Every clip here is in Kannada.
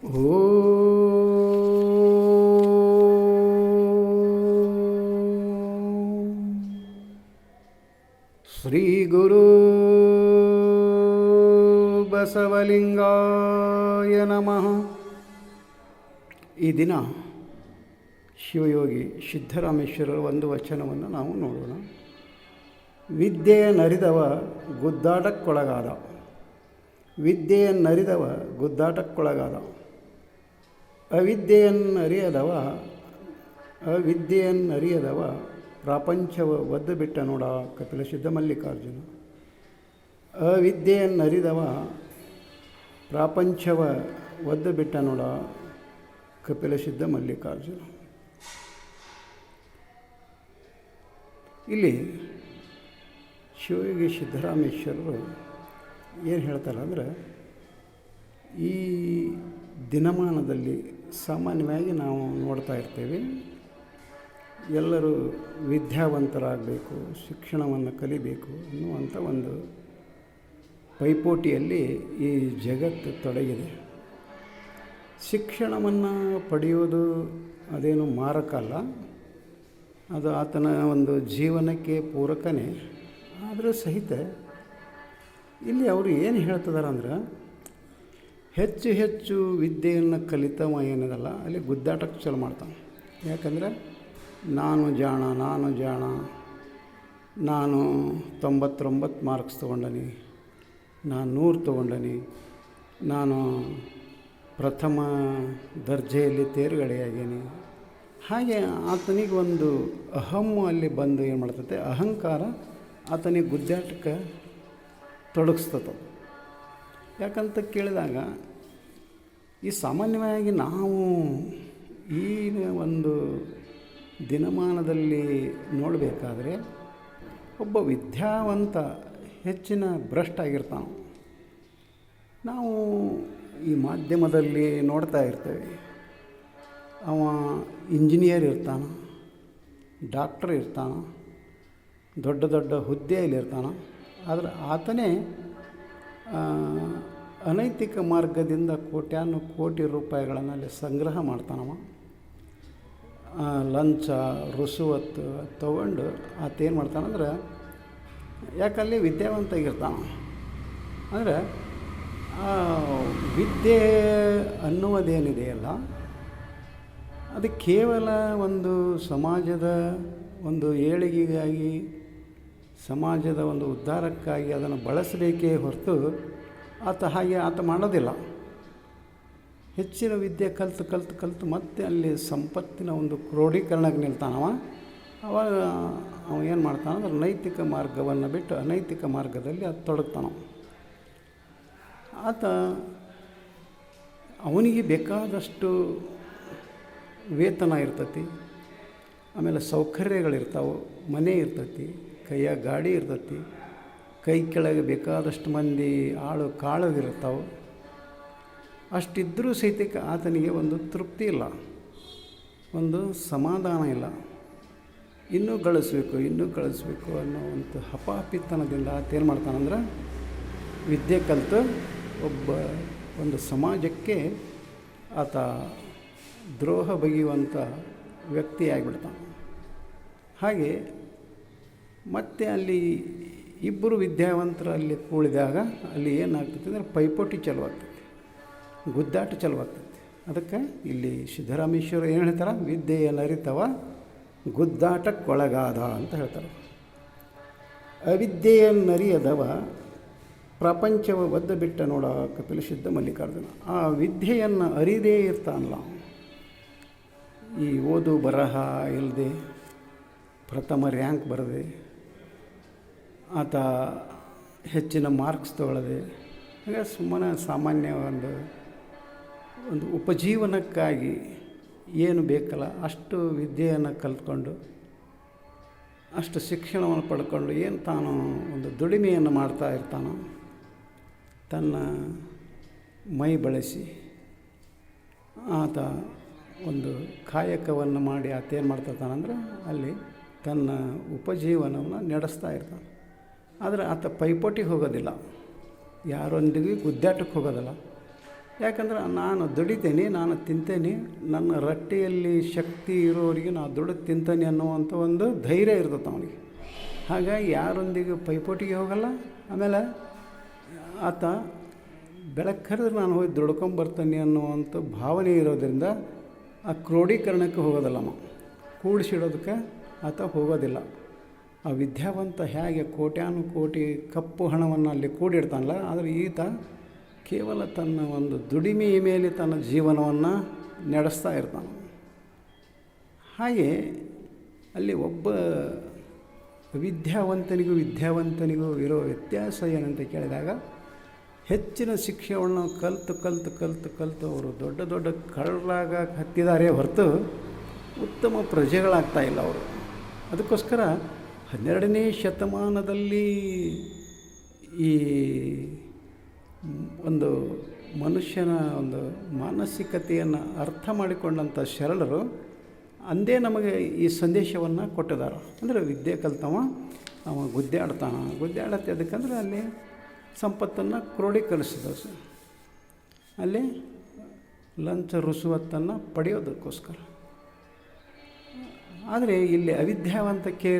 ಓ ಶ್ರೀ ಗುರು ಬಸವಲಿಂಗಾಯ ನಮಃ. ಈ ದಿನ ಶಿವಯೋಗಿ ಸಿದ್ದರಾಮೇಶ್ವರರ ಒಂದು ವಚನವನ್ನು ನಾವು ನೋಡೋಣ. ವಿದ್ಯೆಯನ್ನರಿದವ ಗುದ್ದಾಟಕ್ಕೊಳಗಾದ, ವಿದ್ಯೆಯನ್ನರಿದವ ಗುದ್ದಾಟಕ್ಕೊಳಗಾದ, ಅವಿದ್ಯೆಯನ್ನರಿಯದವ ಪ್ರಾಪಂಚವ ಒದ್ದು ಬಿಟ್ಟ ನೋಡ ಕಪಿಲ ಸಿದ್ಧ ಮಲ್ಲಿಕಾರ್ಜುನ. ಅವಿದ್ಯೆಯನ್ನರಿದವ ಪ್ರಾಪಂಚವ ಒದ್ದು ಬಿಟ್ಟ ನೋಡ ಕಪಿಲ ಸಿದ್ಧ ಮಲ್ಲಿಕಾರ್ಜುನ. ಇಲ್ಲಿ ಶಿವಯೋಗಿ ಸಿದ್ದರಾಮೇಶ್ವರರು ಏನು ಹೇಳ್ತಾರೆ ಅಂದರೆ, ಈ ದಿನಮಾನದಲ್ಲಿ ಸಾಮಾನ್ಯವಾಗಿ ನಾವು ನೋಡ್ತಾ ಇರ್ತೇವೆ, ಎಲ್ಲರೂ ವಿದ್ಯಾವಂತರಾಗಬೇಕು, ಶಿಕ್ಷಣವನ್ನು ಕಲಿಬೇಕು ಅನ್ನುವಂಥ ಒಂದು ಪೈಪೋಟಿಯಲ್ಲಿ ಈ ಜಗತ್ತು ತೊಡಗಿದೆ. ಶಿಕ್ಷಣವನ್ನು ಪಡೆಯೋದು ಅದೇನು ಮಾರಕ ಅಲ್ಲ, ಅದು ಆತನ ಒಂದು ಜೀವನಕ್ಕೆ ಪೂರಕನೇ. ಆದರೂ ಸಹಿತ ಇಲ್ಲಿ ಅವರು ಏನು ಹೇಳ್ತಿದ್ದಾರೆ ಅಂದ್ರೆ, ಹೆಚ್ಚು ಹೆಚ್ಚು ವಿದ್ಯೆಯನ್ನು ಕಲಿತವ ಏನದಲ್ಲ ಅಲ್ಲಿ ಗುದ್ದಾಟಕ್ಕೆ ಚಲೋ ಮಾಡ್ತಾನೆ. ಯಾಕಂದರೆ ನಾನು ಜಾಣ, ನಾನು 99 ಮಾರ್ಕ್ಸ್ ತೊಗೊಂಡನಿ, ನಾನು 100 ತೊಗೊಂಡನಿ, ನಾನು ಪ್ರಥಮ ದರ್ಜೆಯಲ್ಲಿ ತೇರ್ಗಡೆಯಾಗೀನಿ. ಹಾಗೆ ಆತನಿಗೆ ಒಂದು ಅಹಮ್ಮು ಅಲ್ಲಿ ಬಂದು ಏನು ಮಾಡ್ತೈತೆ, ಅಹಂಕಾರ ಆತನಿಗೆ ಗುದ್ದಾಟಕ್ಕೆ ತೊಡಗಿಸ್ತದೆ. ಯಾಕಂತ ಕೇಳಿದಾಗ, ಈ ಸಾಮಾನ್ಯವಾಗಿ ನಾವು ಈ ಒಂದು ದಿನಮಾನದಲ್ಲಿ ನೋಡಬೇಕಾದ್ರೆ ಒಬ್ಬ ವಿದ್ಯಾವಂತ ಹೆಚ್ಚಿನ ಭ್ರಷ್ಟ ಆಗಿರ್ತಾನೆ. ನಾವು ಈ ಮಾಧ್ಯಮದಲ್ಲಿ ನೋಡ್ತಾ ಇರ್ತೇವೆ, ಅವ ಇಂಜಿನಿಯರ್ ಇರ್ತಾನೆ, ಡಾಕ್ಟರ್ ಇರ್ತಾನೆ, ದೊಡ್ಡ ದೊಡ್ಡ ಹುದ್ದೆಯಲ್ಲಿ ಇರ್ತಾನೆ. ಆದರೆ ಆತನೇ ಅನೈತಿಕ ಮಾರ್ಗದಿಂದ ಕೋಟ್ಯಾನು ಕೋಟಿ ರೂಪಾಯಿಗಳನ್ನು ಅಲ್ಲಿ ಸಂಗ್ರಹ ಮಾಡ್ತಾನವ. ಲಂಚ ರುಸುವತ್ತು ತೊಗೊಂಡು ಆತೇನು ಮಾಡ್ತಾನಂದ್ರೆ, ಯಾಕಲ್ಲಿ ವಿದ್ಯಾವಂತ ಆಗಿರ್ತಾನೆ ಅಂದರೆ, ವಿದ್ಯೆ ಅನ್ನುವುದೇನಿದೆಯಲ್ಲ ಅದು ಕೇವಲ ಒಂದು ಸಮಾಜದ ಒಂದು ಏಳಿಗೆಗಾಗಿ, ಸಮಾಜದ ಒಂದು ಉದ್ಧಾರಕ್ಕಾಗಿ ಅದನ್ನು ಬಳಸಬೇಕೇ ಹೊರತು ಆತ ಮಾಡೋದಿಲ್ಲ. ಹೆಚ್ಚಿನ ವಿದ್ಯೆ ಕಲಿತು ಮತ್ತೆ ಅಲ್ಲಿ ಸಂಪತ್ತಿನ ಒಂದು ಕ್ರೋಢೀಕರಣಕ್ಕೆ ನಿಲ್ತಾನವ. ಅವಾಗ ಅವ ಏನು ಮಾಡ್ತಾನಂದ್ರೆ, ನೈತಿಕ ಮಾರ್ಗವನ್ನು ಬಿಟ್ಟು ಅನೈತಿಕ ಮಾರ್ಗದಲ್ಲಿ ಅದು ತೊಡಗ್ತಾನ. ಆತ ಅವನಿಗೆ ಬೇಕಾದಷ್ಟು ವೇತನ ಇರ್ತೈತಿ, ಆಮೇಲೆ ಸೌಕರ್ಯಗಳಿರ್ತಾವೆ, ಮನೆ ಇರ್ತೈತಿ, ಕೈಯಾಗ ಗಾಡಿ ಇರ್ತೈತಿ, ಕೈ ಕೆಳಗೆ ಬೇಕಾದಷ್ಟು ಮಂದಿ ಆಳು ಕಾಳುಗಿರ್ತಾವೆ. ಅಷ್ಟಿದ್ದರೂ ಸಹಿತ ಆತನಿಗೆ ಒಂದು ತೃಪ್ತಿ ಇಲ್ಲ, ಒಂದು ಸಮಾಧಾನ ಇಲ್ಲ. ಇನ್ನೂ ಗಳಿಸ್ಬೇಕು ಅನ್ನೋ ಒಂದು ಹಪಾಪಿತನದಿಂದ ಆತೇನು ಮಾಡ್ತಾನಂದ್ರೆ, ವಿದ್ಯೆ ಕಲಿತು ಒಂದು ಸಮಾಜಕ್ಕೆ ಆತ ದ್ರೋಹ ಬಗೆಯುವಂಥ ವ್ಯಕ್ತಿ ಆಗಿಬಿಡ್ತಾನೆ. ಹಾಗೆ ಮತ್ತೆ ಅಲ್ಲಿ ಇಬ್ಬರು ವಿದ್ಯಾವಂತರಲ್ಲಿ ಕೂಡಿದಾಗ ಅಲ್ಲಿ ಏನಾಗ್ತೈತೆ ಅಂದರೆ, ಪೈಪೋಟಿ ಚಲುವಾಗ್ತೈತಿ, ಗುದ್ದಾಟ ಚಲುವಾಗ್ತೈತಿ. ಅದಕ್ಕೆ ಇಲ್ಲಿ ಸಿದ್ದರಾಮೇಶ್ವರ ಏನು ಹೇಳ್ತಾರೆ, ವಿದ್ಯೆಯನ್ನರಿತವ ಗುದ್ದಾಟಕ್ಕೊಳಗಾದ ಅಂತ ಹೇಳ್ತಾರೆ. ಅವಿದ್ಯೆಯನ್ನರಿಯದವ ಪ್ರಪಂಚವ ಒದ್ದು ಬಿಟ್ಟ ನೋಡ ಕಪಿಲ ಸಿದ್ಧ ಮಲ್ಲಿಕಾರ್ಜುನ. ಆ ವಿದ್ಯೆಯನ್ನು ಅರಿದೇ ಇರ್ತಾನಲ್ಲ, ಈ ಓದು ಬರಹ ಇಲ್ಲದೆ ಪ್ರಥಮ ರ್ಯಾಂಕ್ ಬರದೆ, ಆತ ಹೆಚ್ಚಿನ ಮಾರ್ಕ್ಸ್ ತೊಗೊಳ್ಳದೆ, ಹಾಗೆ ಸುಮ್ಮನೆ ಸಾಮಾನ್ಯ ಒಂದು ಉಪಜೀವನಕ್ಕಾಗಿ ಏನು ಬೇಕಲ್ಲ ಅಷ್ಟು ವಿದ್ಯೆಯನ್ನು ಕಲ್ತ್ಕೊಂಡು, ಅಷ್ಟು ಶಿಕ್ಷಣವನ್ನು ಪಡ್ಕೊಂಡು ಏನು ತಾನು ಒಂದು ದುಡಿಮೆಯನ್ನು ಮಾಡ್ತಾ ಇರ್ತಾನೋ, ತನ್ನ ಮೈ ಬಳಸಿ ಆತ ಒಂದು ಕಾಯಕವನ್ನು ಮಾಡಿ ಆತೇನು ಮಾಡ್ತಿರ್ತಾನಂದ್ರೆ, ಅಲ್ಲಿ ತನ್ನ ಉಪಜೀವನವನ್ನು ನಡೆಸ್ತಾ ಇರ್ತಾನೆ. ಆದರೆ ಆತ ಪೈಪೋಟಿಗೆ ಹೋಗೋದಿಲ್ಲ, ಯಾರೊಂದಿಗೂ ಗುದ್ದಾಟಕ್ಕೆ ಹೋಗೋದಿಲ್ಲ. ಯಾಕಂದ್ರೆ ನಾನು ದುಡಿತೇನೆ, ನಾನು ತಿಂತೇನೆ, ನನ್ನ ರೊಟ್ಟಿಯಲ್ಲಿ ಶಕ್ತಿ ಇರೋರಿಗೆ ನಾನು ದುಡಿದು ತಿಂತೇನೆ ಅನ್ನುವಂಥ ಒಂದು ಧೈರ್ಯ ಇರ್ತದೆ ಅವನಿಗೆ. ಹಾಗಾಗಿ ಯಾರೊಂದಿಗೆ ಪೈಪೋಟಿಗೆ ಹೋಗಲ್ಲ. ಆಮೇಲೆ ಆತ ಬೆಳಗ್ಗೆ ಕರೆದ್ರೆ ನಾನು ಹೋಗಿ ದುಡ್ಕೊಂಬರ್ತಾನೆ ಅನ್ನುವಂಥ ಭಾವನೆ ಇರೋದರಿಂದ ಆ ಕ್ರೋಢೀಕರಣಕ್ಕೆ ಹೋಗೋದಿಲ್ಲ. ಕೂಡಿಸಿಡೋದಕ್ಕೆ ಆತ ಹೋಗೋದಿಲ್ಲ. ಆ ವಿದ್ಯಾವಂತ ಹೇಗೆ ಕೋಟ್ಯಾನುಕೋಟಿ ಕಪ್ಪು ಹಣವನ್ನು ಅಲ್ಲಿ ಕೂಡಿಡ್ತಾನಲ್ಲ, ಆದರೆ ಈತ ಕೇವಲ ತನ್ನ ಒಂದು ದುಡಿಮೆಯ ಮೇಲೆ ತನ್ನ ಜೀವನವನ್ನು ನಡೆಸ್ತಾ ಇರ್ತಾನೆ. ಹಾಗೆ ಅಲ್ಲಿ ಒಬ್ಬ ವಿದ್ಯಾವಂತನಿಗೂ ಇರೋ ವ್ಯತ್ಯಾಸ ಏನಂತ ಕೇಳಿದಾಗ, ಹೆಚ್ಚಿನ ಶಿಕ್ಷಣವನ್ನು ಕಲಿತು ಅವರು ದೊಡ್ಡ ದೊಡ್ಡ ಕಳ್ಳರಾಗ ಹತ್ತಿದ್ದಾರೆ ಹೊರತು ಉತ್ತಮ ಪ್ರಜೆಗಳಾಗ್ತಾಯಿಲ್ಲ ಅವರು. ಅದಕ್ಕೋಸ್ಕರ 12ನೇ ಶತಮಾನದಲ್ಲಿ ಈ ಒಂದು ಮನುಷ್ಯನ ಒಂದು ಮಾನಸಿಕತೆಯನ್ನು ಅರ್ಥ ಮಾಡಿಕೊಂಡಂಥ ಶರಣರು ಅಂದೇ ನಮಗೆ ಈ ಸಂದೇಶವನ್ನು ಕೊಟ್ಟಿದ್ದಾರೆ. ಅಂದರೆ ವಿದ್ಯೆ ಕಲ್ತವ ಅವ ಗುದ್ದಾಡತ್ತೆ. ಅದಕ್ಕಂದ್ರೆ ಅಲ್ಲಿ ಸಂಪತ್ತನ್ನು ಕ್ರೋಢೀಕರಿಸಿದ, ಅಲ್ಲಿ ಲಂಚ ರುಸುವತ್ತನ್ನು ಪಡೆಯೋದಕ್ಕೋಸ್ಕರ. ಆದರೆ ಇಲ್ಲಿ ಅವಿದ್ಯಾವಂತಕ್ಕೆ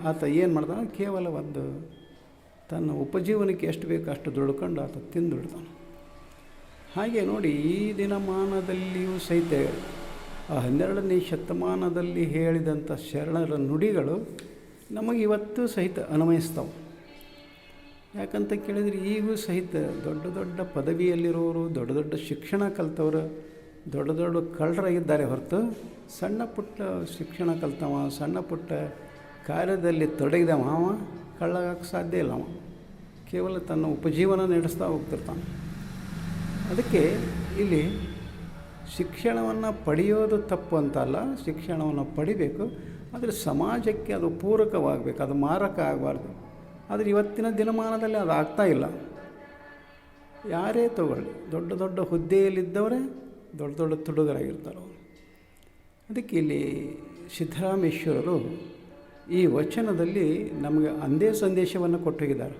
ಆತ ಏನು ಮಾಡ್ತಾನೆ, ಕೇವಲ ಒಂದು ತನ್ನ ಉಪಜೀವನಕ್ಕೆ ಎಷ್ಟು ಬೇಕು ಅಷ್ಟು ದುಡ್ಕೊಂಡು ಆತ ತಿಂದುಬಿಡ್ತಾನೆ. ಹಾಗೆ ನೋಡಿ, ಈ ದಿನಮಾನದಲ್ಲಿಯೂ ಸಹಿತ ಆ 12ನೇ ಶತಮಾನದಲ್ಲಿ ಹೇಳಿದಂಥ ಶರಣರ ನುಡಿಗಳು ನಮಗೆ ಇವತ್ತು ಸಹಿತ ಅನ್ವಯಿಸ್ತಾವೆ. ಯಾಕಂತ ಕೇಳಿದರೆ ಈಗೂ ಸಹಿತ ದೊಡ್ಡ ದೊಡ್ಡ ಪದವಿಯಲ್ಲಿರೋರು, ದೊಡ್ಡ ದೊಡ್ಡ ಶಿಕ್ಷಣ ಕಲಿತವರು, ದೊಡ್ಡ ದೊಡ್ಡ ಕಳ್ಳರಾಗಿದ್ದಾರೆ ಹೊರತು ಸಣ್ಣ ಪುಟ್ಟ ಶಿಕ್ಷಣ ಕಲಿತವ, ಸಣ್ಣ ಪುಟ್ಟ ಕಾರ್ಯದಲ್ಲಿ ತೊಡಗಿದವ ಅವ ಕಳ್ಳಾಗಕ್ಕೆ ಸಾಧ್ಯ ಇಲ್ಲ. ಅವ ಕೇವಲ ತನ್ನ ಉಪಜೀವನ ನಡೆಸ್ತಾ ಹೋಗ್ತಿರ್ತಾನೆ. ಅದಕ್ಕೆ ಇಲ್ಲಿ ಶಿಕ್ಷಣವನ್ನು ಪಡೆಯೋದು ತಪ್ಪು ಅಂತಲ್ಲ, ಶಿಕ್ಷಣವನ್ನು ಪಡಿಬೇಕು, ಆದರೆ ಸಮಾಜಕ್ಕೆ ಅದು ಪೂರಕವಾಗಬೇಕು, ಅದು ಮಾರಕ ಆಗಬಾರ್ದು. ಆದರೆ ಇವತ್ತಿನ ದಿನಮಾನದಲ್ಲಿ ಅದು ಆಗ್ತಾಯಿಲ್ಲ. ಯಾರೇ ತಗೊಳ್ಳಿ, ದೊಡ್ಡ ದೊಡ್ಡ ಹುದ್ದೆಯಲ್ಲಿದ್ದವರೇ ದೊಡ್ಡ ದೊಡ್ಡ ತುಡುಗರಾಗಿರ್ತಾರೆ ಅವರು. ಅದಕ್ಕೆ ಇಲ್ಲಿ ಸಿದ್ದರಾಮೇಶ್ವರರು ಈ ವಚನದಲ್ಲಿ ನಮಗೆ ಅಂದೇ ಸಂದೇಶವನ್ನು ಕೊಟ್ಟೋಗಿದ್ದಾರೆ.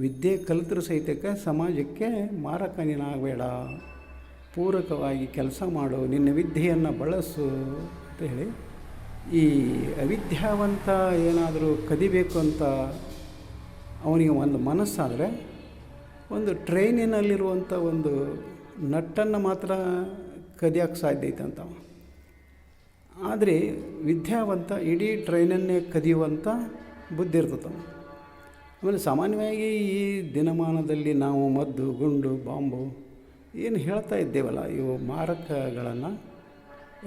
ವಿದ್ಯೆ ಕಲಿತರು ಸಹಿತಕ್ಕೆ ಸಮಾಜಕ್ಕೆ ಮಾರಕ ನೀನಾಗಬೇಡ, ಪೂರಕವಾಗಿ ಕೆಲಸ ಮಾಡು, ನಿನ್ನ ವಿದ್ಯೆಯನ್ನು ಬಳಸು ಅಂತ ಹೇಳಿ. ಈ ಅವಿದ್ಯಾವಂತ ಏನಾದರೂ ಕದಿಬೇಕು ಅಂತ ಅವನಿಗೆ ಒಂದು ಮನಸ್ಸಾದರೆ, ಒಂದು ಟ್ರೈನಿನಲ್ಲಿರುವಂಥ ಒಂದು ನಟ್ಟನ್ನು ಮಾತ್ರ ಕದಿಯೋಕ್ಕೆ ಸಾಧ್ಯ ಐತಂತ. ಆದರೆ ವಿದ್ಯಾವಂತ ಇಡೀ ಟ್ರೈನನ್ನೇ ಕದಿಯುವಂಥ ಬುದ್ಧಿ ಇರ್ತದೆ. ಆಮೇಲೆ ಸಾಮಾನ್ಯವಾಗಿ ಈ ದಿನಮಾನದಲ್ಲಿ ನಾವು ಮದ್ದು, ಗುಂಡು, ಬಾಂಬು ಏನು ಹೇಳ್ತಾ ಇದ್ದೇವಲ್ಲ, ಇವು ಮಾರಕಗಳನ್ನು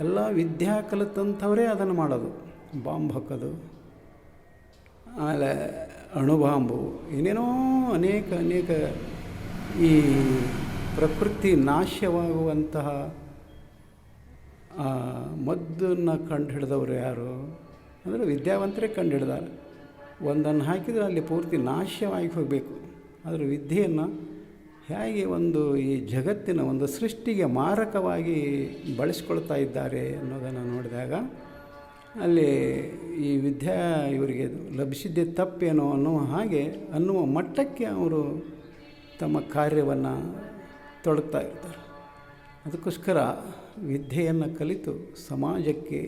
ಎಲ್ಲ ವಿದ್ಯಾ ಕಲಿತಂಥವರೇ ಅದನ್ನು ಮಾಡೋದು. ಬಾಂಬ್ ಹಾಕೋದು, ಆಮೇಲೆ ಅಣುಬಾಂಬು, ಏನೇನೋ ಅನೇಕ ಈ ಪ್ರಕೃತಿ ನಾಶವಾಗುವಂತಹ ಮದ್ದನ್ನು ಕಂಡು ಹಿಡಿದವರು ಯಾರು ಅಂದರೆ ವಿದ್ಯಾವಂತರೇ ಕಂಡು ಹಿಡಿದಾರೆ. ಒಂದನ್ನು ಹಾಕಿದರೆ ಅಲ್ಲಿ ಪೂರ್ತಿ ನಾಶವಾಗಿ ಹೋಗಬೇಕು. ಆದರೆ ವಿದ್ಯೆಯನ್ನು ಹೇಗೆ ಒಂದು ಈ ಜಗತ್ತಿನ ಒಂದು ಸೃಷ್ಟಿಗೆ ಮಾರಕವಾಗಿ ಬಳಸ್ಕೊಳ್ತಾ ಇದ್ದಾರೆ ಅನ್ನೋದನ್ನು ನೋಡಿದಾಗ, ಅಲ್ಲಿ ಈ ವಿದ್ಯಾ ಇವರಿಗೆ ಲಭಿಸಿದ್ದೇ ತಪ್ಪೇನೋ ಅನ್ನುವ ಮಟ್ಟಕ್ಕೆ ಅವರು ತಮ್ಮ ಕಾರ್ಯವನ್ನು ತೊಡಗ್ತಾ ಇರ್ತಾರೆ. ಅದಕ್ಕೋಸ್ಕರ ವಿದ್ಯೆಯನ್ನು ಕಲಿತು ಸಮಾಜಕ್ಕೆ,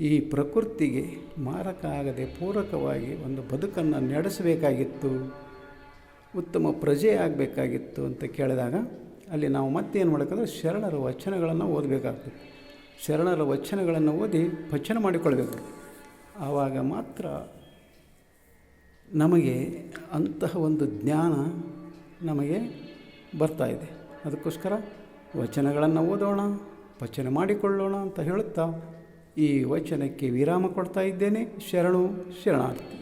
ಈ ಪ್ರಕೃತಿಗೆ ಮಾರಕ ಆಗದೆ ಪೂರಕವಾಗಿ ಒಂದು ಬದುಕನ್ನು ನಡೆಸಬೇಕಾಗಿತ್ತು, ಉತ್ತಮ ಪ್ರಜೆ ಆಗಬೇಕಾಗಿತ್ತು ಅಂತ ಕೇಳಿದಾಗ, ಅಲ್ಲಿ ನಾವು ಮತ್ತೇನು ಮಾಡಬೇಕಂದ್ರೆ ಶರಣರ ವಚನಗಳನ್ನು ಓದಬೇಕಾಗ್ತದೆ. ಶರಣರ ವಚನಗಳನ್ನು ಓದಿ ಪಚನ ಮಾಡಿಕೊಳ್ಬೇಕು. ಆವಾಗ ಮಾತ್ರ ನಮಗೆ ಅಂತಹ ಒಂದು ಜ್ಞಾನ ನಮಗೆ ಬರ್ತಾಯಿದೆ. ಅದಕ್ಕೋಸ್ಕರ ವಚನಗಳನ್ನು ಓದೋಣ, ಪಚನ ಮಾಡಿಕೊಳ್ಳೋಣ ಅಂತ ಹೇಳುತ್ತಾ ಈ ವಚನಕ್ಕೆ ವಿರಾಮ ಕೊಡ್ತಾ ಇದ್ದೇನೆ. ಶರಣು ಶರಣಾರ್ಥಿ.